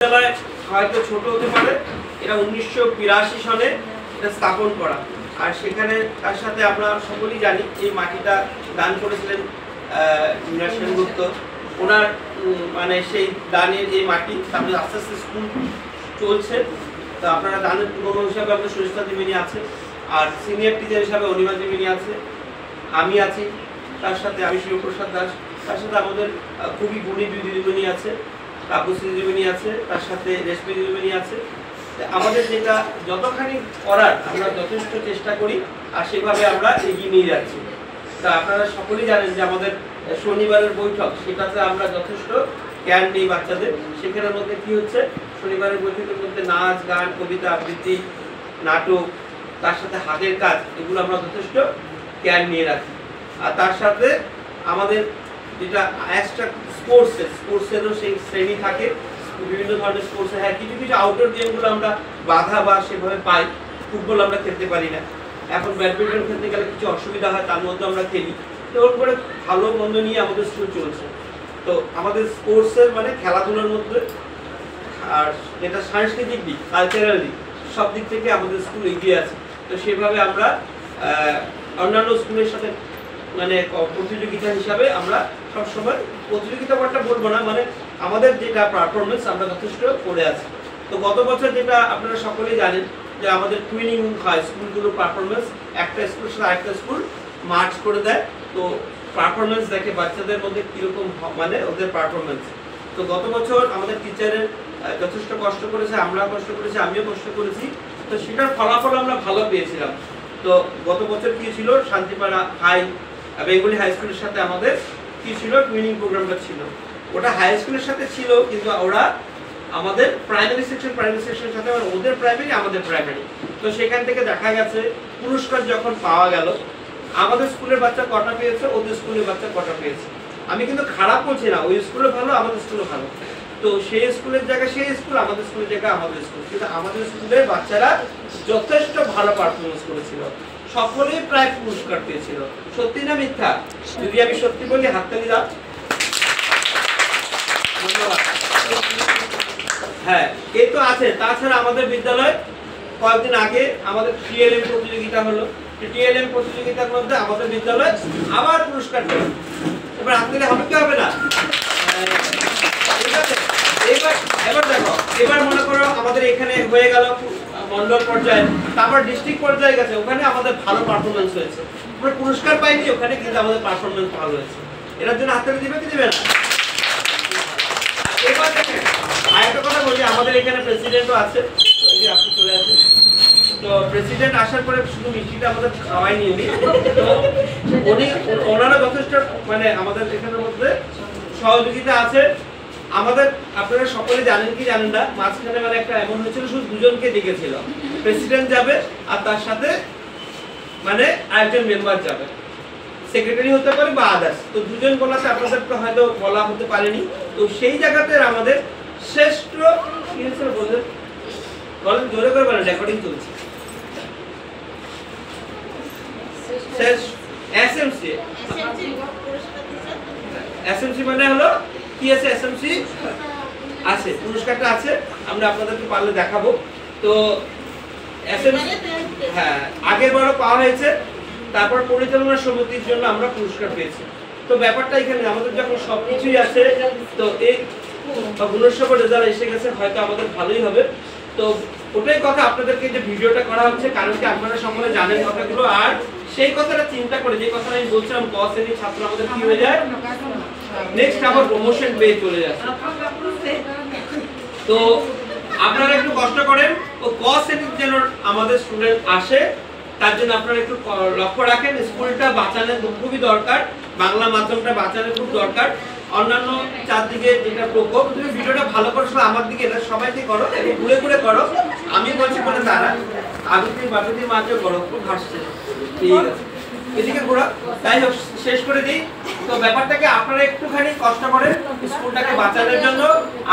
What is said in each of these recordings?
বিদ্যালয় হয়তো ছোট হতে পারে, এটা 1982 সনে এটা স্থাপন করা। আর সেখানে তার সাথে আমরা সকলেই জানি এই মাটিটা দান করেছিলেন সেনগুপ্ত। ওনার মানে সেই দানের এই মাটি তারপরে আস্তে আস্তে স্কুল চলছে। তো আপনারা দানের পুরনো হিসাবে আপনার সুনিতা দিমিনী আছে, আর সিনিয়র টিচার হিসাবে অনিমা দিমিনী আছে, আমি আছি, তার সাথে আমি শিবপ্রসাদ দাস, তার সাথে আমাদের খুবই গুণী দিদিমণি আছে, কাপুসি দিদিমণি আছে, তার সাথে রেশমি দিদিমণি আছে। আমাদের যেটা যতখানি করার আমরা যথেষ্ট চেষ্টা করি, আর সেভাবে আমরা এগিয়ে নিয়ে যাচ্ছি। তা আপনারা সকলেই জানেন যে আমাদের শনিবারের বৈঠক, সেটাতে আমরা যথেষ্ট জ্ঞান নিই বাচ্চাদের। সেখানের মধ্যে কি হচ্ছে, শনিবারের বৈঠকের মধ্যে নাচ, গান, কবিতা, আবৃত্তি, নাটক, তার সাথে হাতের কাজ, এগুলো আমরা যথেষ্ট জ্ঞান নিয়ে রাখি। আর তার সাথে আমাদের যেটা এক্সট্রা স্পোর্টসেরও সেই শ্রেণী থাকে, বিভিন্ন ধরনের স্পোর্টসে। হ্যাঁ, কিছু কিছু আউটডোর গেমগুলো আমরা বাধা বা সেভাবে পাই। ফুটবল আমরা খেলতে পারি না, এখন ব্যাডমিন্টন খেলতে গেলে কিছু অসুবিধা হয়, তার মধ্যে আমরা খেলি। তো ওর করে ভালো মন্দ নিয়ে আমাদের স্কুল চলছে। তো আমাদের স্পোর্টসের মানে খেলাধুলার মধ্যে, আর যেটা সাংস্কৃতিক দিক, কালচারাল দিক, সব দিক থেকে আমাদের স্কুল এগিয়ে আছে। তো সেভাবে আমরা অন্যান্য স্কুলের সাথে মানে প্রতিযোগিতা হিসাবে আমরা সবসময় প্রতিযোগিতা করতে বলবো না, মানে আমাদের যেটা পারফরমেন্স আমরা যথেষ্ট করে আছি। তো গত বছর যেটা আপনারা সকলেই জানেন যে আমাদের টুইনিং হয়, স্কুলগুলোর পারফরমেন্স একটা স্কুলের সাথে আরেকটা স্কুল মার্চ করে দেয়। তো পারফরমেন্স দেখে বাচ্চাদের মধ্যে কীরকম মানে ওদের পারফরমেন্স। তো গত বছর আমাদের টিচারের যথেষ্ট কষ্ট করেছে, আমরাও কষ্ট করেছি, আমিও কষ্ট করেছি। তো সেটার ফলাফল আমরা ভালো পেয়েছিলাম। তো গত বছর কি ছিল, শান্তিপাড়া হাই বেঙ্গলি হাই স্কুলের সাথে আমাদের কি ছিল, টুইনিং প্রোগ্রামটা ছিল। ওটা হাই স্কুলের সাথে ছিল, কিন্তু ওরা আমাদের প্রাইমারি সেকশনের সাথে, ওদের প্রাইমারি আমাদের প্রাইমারি। তো সেখান থেকে দেখা গেছে পুরস্কার যখন পাওয়া গেল, আমাদের স্কুলের বাচ্চা কটা পেয়েছে, ওদের স্কুলের বাচ্চা কটা পেয়েছে। আমি কিন্তু খারাপ বলছি না, ওই স্কুলে ভালো, আমাদের স্কুলে ভালো। তো সেই স্কুলের জায়গায় সেই স্কুল, আমাদের স্কুলের জায়গায় আমাদের স্কুল, কিন্তু আমাদের স্কুলের বাচ্চারা যথেষ্ট ভালো পারফরমেন্স করেছিল, সকলেই প্রায় পুরস্কার পেয়েছিল। সত্যি না মিথ্যা? যদি আমি সত্যি বলি হাততালি দাও। ধন্যবাদ। হ্যাঁ, এই তো আছে। তাছাড়া আমাদের বিদ্যালয় কয়েকদিন আগে আমাদের টিএলএম প্রতিযোগিতা হলো। টিএলএম প্রতিযোগিতার মধ্যে আমাদের বিদ্যালয় আবার পুরস্কার পেল। এবার হাততালি হবে কি হবে না? ঠিক আছে। এবার দেখো, এবার মনে করো আমাদের এখানে হয়ে গেল মন্ডল পর্যায়ে, তারপর ডিস্ট্রিক্ট পর্যায়ে গেছে, ওখানে আমাদের ভালো পারফরমেন্স হয়েছে। আমরা পুরস্কার পাইনি ওখানে, কিন্তু আমাদের পারফরমেন্স ভালো হয়েছে। এটার জন্য হাততালি দিবে কি দিবে না? এবার দেখেন আরেকটা কথা বলি, আমাদের এখানে প্রেসিডেন্টও আছে, ওই যে আপনি চলে আসেন। তো প্রেসিডেন্ট আসার পরে শুধু মিষ্টিটা আমাদের খাওয়াইনি উনি, তো ওনারা যথেষ্ট মানে আমাদের এখানের মধ্যে সহযোগিতা আছে। আমাদের আপনারা সকলে জানেন কি জানেন না, মাঝখানে মানে একটা এমন হয়েছিল, শুধু দুজনকে ডেকেছিল, প্রেসিডেন্ট যাবে আর তার সাথে মানে আরেকজন মেম্বার যাবে, সেক্রেটারি হতে পারে বা আদার্স। তো দুজন বলাতে আপনাদের তো হয়তো বলা হতে পারেনি। তো সেই জায়গাতে আমাদের শ্রেষ্ঠ কি হয়েছিল বললেন, বলেন জোরে করে বলেন, রেকর্ডিং চলছে। এসএমসি মানে হলো কি আছে, এসএমসি আছে, পুরস্কারটা আছে, আমরা আপনাদেরকে পারলে দেখাবো। তো এসএমসি হ্যাঁ আগের বারও পাওয়া হয়েছে, তারপর পরিচালনা সমিতির জন্য আমরা পুরস্কার পেয়েছি। তো ব্যাপারটা এখানে আমাদের যখন সবকিছুই আছে, তো এই গুণস্বর রেজাল্ট এসে গেছে, হয়তো আমাদের ভালোই হবে। তো ওটাই কথা আপনাদেরকে যে ভিডিওটা করা হচ্ছে, কারণ কি আপনারা সকলে জানেন কথাগুলো। আর সেই কথাটা চিন্তা করে যে কথাটা আমি বলছিলাম, ক শ্রেণীর ছাত্র আমাদের কি হয়ে যায়, নেক্সট আবার প্রমোশন পেয়ে চলে যাচ্ছে। তো আপনারা একটু কষ্ট করেন, ও ক শ্রেণীর যেন আমাদের স্টুডেন্ট আসে, তার জন্য আপনারা একটু লক্ষ্য রাখেন। স্কুলটা বাঁচানোর খুবই দরকার, বাংলা মাধ্যমটা বাঁচানোর খুব দরকার। অন্যান্য চারদিকে যেটা প্রকোপ, তুমি ভিডিওটা ভালো করছো, আমার দিকে এটা সবাইকে করো, একটু ঘুরে ঘুরে করো। আমি বলছি বলে তারা আবৃত্তি বাবৃত্তি মাঝে করো, খুব হাসছে। ঠিক আছে, এদিকে ঘোরা। তাই হোক, শেষ করে দিই। তো ব্যাপারটাকে আপনারা একটুখানি কষ্ট করেন স্কুলটাকে বাঁচানোর জন্য।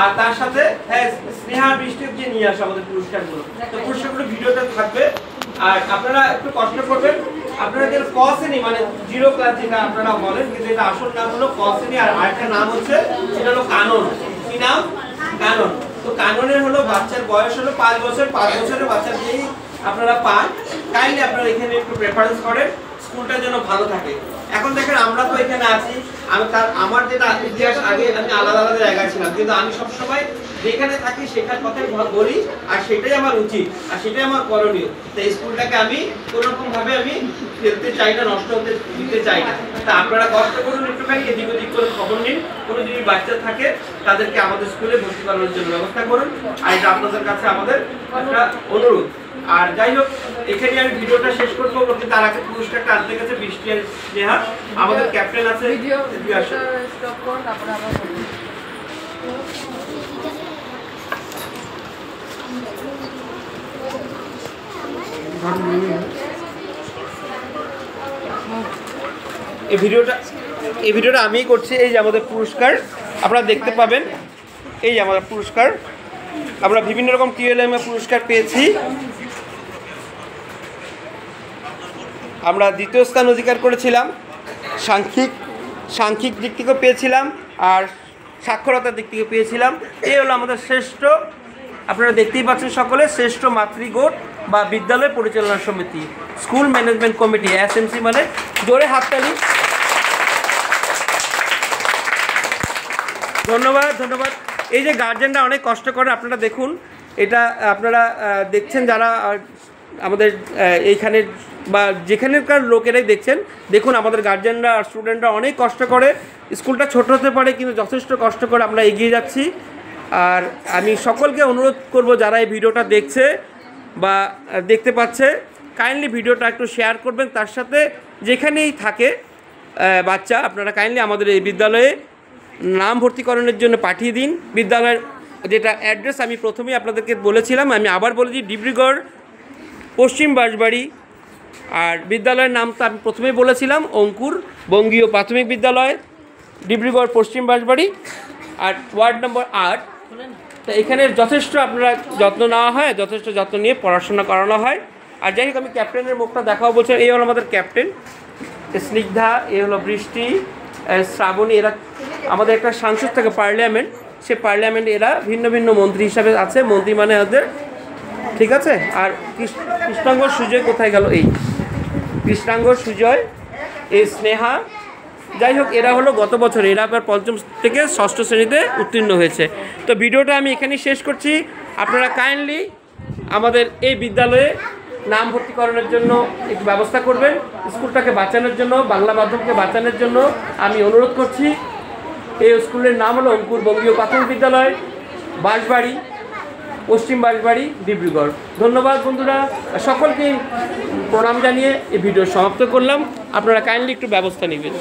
আর তার সাথে হ্যাঁ, স্নেহা বৃষ্টিকে নিয়ে আসো আমাদের পুরস্কারগুলো। তো পুরস্কারগুলো ভিডিওটা থাকবে, আর আপনারা একটু কষ্ট করবেন। আপনারা যে ক শ্রেণী মানে জিরো ক্লাস যেটা আপনারা বলেন, কিন্তু এটা আসল নাম হলো ক শ্রেণী, আর আরেকটা নাম হচ্ছে সেটা হলো কানন। কি নাম? কানন। তো কাননের হলো বাচ্চার বয়স হলো 5 বছর, 5 বছরের বাচ্চা যেই আপনারা পান কাইন্ডলি আপনারা এখানে একটু প্রেফারেন্স করেন, স্কুলটা যেন ভালো থাকে। এখন দেখেন আমরা তো এখানে আছি, আমার যেটা ইতিহাস আগে আমি আলাদা আলাদা জায়গায় ছিলাম, কিন্তু আমি সবসময় যেখানে থাকি সেখান কথাই বলি, আর সেটাই আমার উচিত আর সেটাই আমার করণীয়। তো এই স্কুলটাকে আমি কোনোরকম ভাবে আমি ফেলতে চাই না, নষ্ট হতে দিতে চাই না। তা আপনারা কষ্ট করুন, একটুখানি এদিক ওদিক করে খবর নিন, কোনো যদি বাচ্চা থাকে তাদেরকে আমাদের স্কুলে ভর্তি করানোর জন্য ব্যবস্থা করুন। আর এটা আপনাদের কাছে আমাদের একটা অনুরোধ। আর যাই হোক, এখানে আমি ভিডিওটা শেষ করবো, কিন্তু তার আগে পুরস্কারটা আনতে গেছে বৃষ্টি আর স্নেহা, আমাদের ক্যাপ্টেন আছে। এই ভিডিওটা আমিই করছি। এই যে আমাদের পুরস্কার আপনারা দেখতে পাবেন, এই যে আমাদের পুরস্কার, আমরা বিভিন্ন রকম TLM এ পুরস্কার পেয়েছি। আমরা দ্বিতীয় স্থান অধিকার করেছিলাম, সাংখ্যিক দিক থেকেও পেয়েছিলাম, আর সাক্ষরতার দিক থেকে পেয়েছিলাম। এই হলো আমাদের শ্রেষ্ঠ, আপনারা দেখতেই পাচ্ছেন সকলে, শ্রেষ্ঠ মাতৃগোট বা বিদ্যালয় পরিচালনা সমিতি, স্কুল ম্যানেজমেন্ট কমিটি, SMC, মানে জোরে হাততালি। ধন্যবাদ ধন্যবাদ। এই যে গার্জেনরা অনেক কষ্ট করে, আপনারা দেখুন, এটা আপনারা দেখছেন যারা আমাদের এইখানে বা যেখানেকার লোকেরাই দেখছেন, দেখুন আমাদের গার্জেনরা আর স্টুডেন্টরা অনেক কষ্ট করে। স্কুলটা ছোট হতে পারে কিন্তু যথেষ্ট কষ্ট করে আমরা এগিয়ে যাচ্ছি। আর আমি সকলকে অনুরোধ করব যারা এই ভিডিওটা দেখছে বা দেখতে পাচ্ছে, কাইন্ডলি ভিডিওটা একটু শেয়ার করবেন, তার সাথে যেখানেই থাকে বাচ্চা আপনারা কাইন্ডলি আমাদের এই বিদ্যালয়ে নাম ভর্তিকরণের জন্য পাঠিয়ে দিন। বিদ্যালয়ের যেটা অ্যাড্রেস আমি প্রথমেই আপনাদেরকে বলেছিলাম, আমি আবার বলেছি, ডিব্রুগড় পশ্চিম বাঁশবাড়ি। আর বিদ্যালয়ের নাম তো আমি প্রথমেই বলেছিলাম, অঙ্কুর বঙ্গীয় প্রাথমিক বিদ্যালয়, ডিব্রুগড় পশ্চিম বাঁশবাড়ি, আর ওয়ার্ড নম্বর 8। তো এখানে যথেষ্ট আপনারা যত্ন নেওয়া হয়, যথেষ্ট যত্ন নিয়ে পড়াশোনা করানো হয়। আর যাই হোক, আমি ক্যাপ্টেনের মুখটা দেখাও বলছেন। এই হলো আমাদের ক্যাপ্টেন স্নিগ্ধা, এই হলো বৃষ্টি, শ্রাবণী, এরা আমাদের একটা সাংসদ থাকে পার্লামেন্ট, সে পার্লামেন্ট এরা ভিন্ন ভিন্ন মন্ত্রী হিসাবে আছে, মন্ত্রী মানে ওদের, ঠিক আছে। আর কৃষ্ণাঙ্গ সুজয় কোথায় গেল, এই কৃষ্ণাঙ্গ সুজয়, এই স্নেহা। যাই হোক, এরা হলো গত বছর, এরা আবার 5ম থেকে 6ষ্ঠ শ্রেণীতে উত্তীর্ণ হয়েছে। তো ভিডিওটা আমি এখানেই শেষ করছি। আপনারা কাইন্ডলি আমাদের এই বিদ্যালয়ে নাম ভর্তিকরণের জন্য একটু ব্যবস্থা করবেন, স্কুলটাকে বাঁচানোর জন্য, বাংলা মাধ্যমকে বাঁচানোর জন্য আমি অনুরোধ করছি। এই স্কুলের নাম হলো অঙ্কুর বঙ্গীয় প্রাথমিক বিদ্যালয়, বাঁশবাড়ি, পশ্চিম বাঁশবাড়ি, ডিব্রুগড়। ধন্যবাদ বন্ধুরা, সকলকে প্রণাম জানিয়ে এই ভিডিও সমাপ্ত করলাম। আপনারা কাইন্ডলি একটু ব্যবস্থা নেবেন।